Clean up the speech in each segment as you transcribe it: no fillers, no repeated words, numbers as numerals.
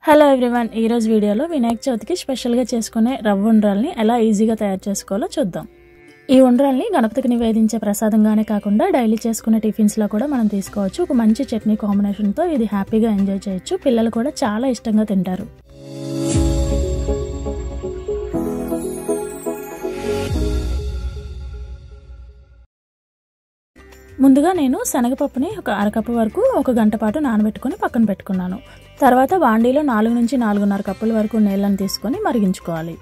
Hello everyone, ఈ రోజు వీడియోలో వినాయక చవితికి స్పెషల్గా చేసుకునే రవ్వ ఉండ్రాల్ని ఎలా ఈజీగా తయారు చేసుకోవాలో చూద్దాం. ఈ ఉండ్రాల్ని గణపతికి నివేదించే ప్రసాదంగానే కాకుండా డైలీ చేసుకునే టిఫిన్స్లో కూడా మనం తీసుకోవచ్చు. ఒక మంచి చట్నీ కాంబినేషన్తో ఇది హ్యాపీగా ఎంజాయ్ చేయొచ్చు. పిల్లలు కూడా చాలా ఇష్టంగా తింటారు. ముందుగా నేను శనగపప్పుని ఒక అరకప్పు వరకు 1 గంట పాటు నానబెట్టుకొని పక్కన పెట్టుకున్నాను. తర్వాత బాండీలో 4 నుంచి 4.5 కప్పుల వరకు నీళ్ళని తీసుకొని మరిగించుకోవాలి.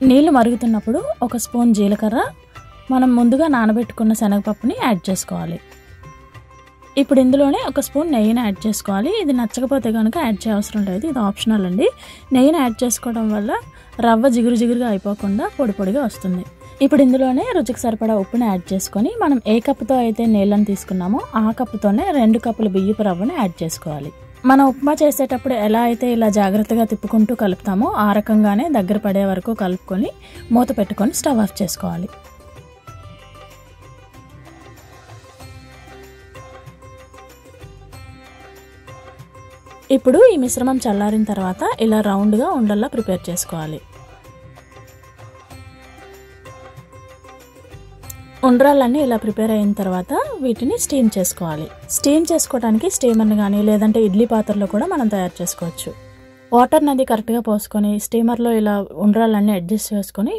నీళ్లు మరుగుతున్నప్పుడు 1 స్పూన్ జీలకర్ర, మనం ముందుగా నానబెట్టుకున్న శనగపప్పుని యాడ్ చేసుకోవాలి. ఇప్పుడు ఇందులోనే 1 స్పూన్ నెయ్యిని యాడ్ చేసుకోవాలి. ఇది నచ్చకపోతే కనుక యాడ్ చేయవసరం లేదు, ఇది ఆప్షనల్ అండి. నెయ్యిని యాడ్ చేసుకోవడం వల్ల రవ్వ జిగురుగా అయిపోకుండా పొడి పొడిగా వస్తుంది. ఇప్పుడు ఇందులోనే రుచికి సరిపడా ఉప్పుని యాడ్ చేసుకొని మనం ఏ కప్పుతో అయితే నీళ్ళని తీసుకున్నామో ఆ కప్పుతోనే 2 కప్పుల బియ్యపు రవ్వని యాడ్ చేసుకోవాలి. మనం ఉప్మా చేసేటప్పుడు ఎలా అయితే ఇలా జాగ్రత్తగా తిప్పుకుంటూ కలుపుతామో ఆ రకంగానే దగ్గర పడే వరకు కలుపుకొని మూత పెట్టుకొని స్టవ్ ఆఫ్ చేసుకోవాలి. ఇప్పుడు ఈ మిశ్రమం చల్లారిన తర్వాత ఇలా రౌండ్గా ఉండల్లా ప్రిపేర్ చేసుకోవాలి. ఉండ్రాలన్నీ ఇలా ప్రిపేర్ అయిన తర్వాత వీటిని స్టీమ్ చేసుకోవాలి. స్టీమ్ చేసుకోవడానికి స్టీమర్ని కానీ లేదంటే ఇడ్లీ పాత్రలో కూడా మనం తయారు చేసుకోవచ్చు. వాటర్ని అది కరెక్ట్గా పోసుకొని స్టీమర్లో ఇలా ఉండ్రాలన్నీ అడ్జస్ట్ చేసుకొని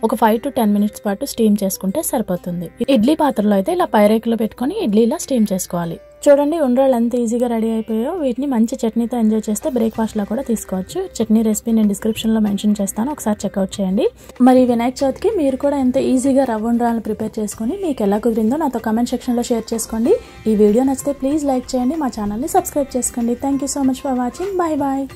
ఒక 5 to 10 మినిట్స్ పాటు స్టీమ్ చేసుకుంటే సరిపోతుంది. ఇడ్లీ పాత్రలో అయితే ఇలా పైరేకులో పెట్టుకొని ఇడ్లీలా స్టీమ్ చేసుకోవాలి. చూడండి ఉండ్రాలు ఎంత ఈజీగా రెడీ అయిపోయాయో. వీటిని మంచి చట్నీతో ఎంజాయ్ చేస్తే బ్రేక్ఫాస్ట్లో కూడా తీసుకోవచ్చు. చట్నీ రెసిపీ నేను డిస్క్రిప్షన్లో మెన్షన్ చేస్తాను, ఒకసారి చెక్అవుట్ చేయండి. మరి వినాయక చవితికి మీరు కూడా ఎంత ఈజీగా రవ్వ ఉండ్రాలను ప్రిపేర్ చేసుకొని మీకు ఎలా కుదిరిందో నాతో కమెంట్ సెక్షన్లో షేర్ చేసుకోండి. ఈ వీడియో నచ్చితే ప్లీజ్ లైక్ చేయండి, మా ఛానల్ని సబ్స్క్రైబ్ చేసుకోండి. Thank you so much for watching. Bye bye.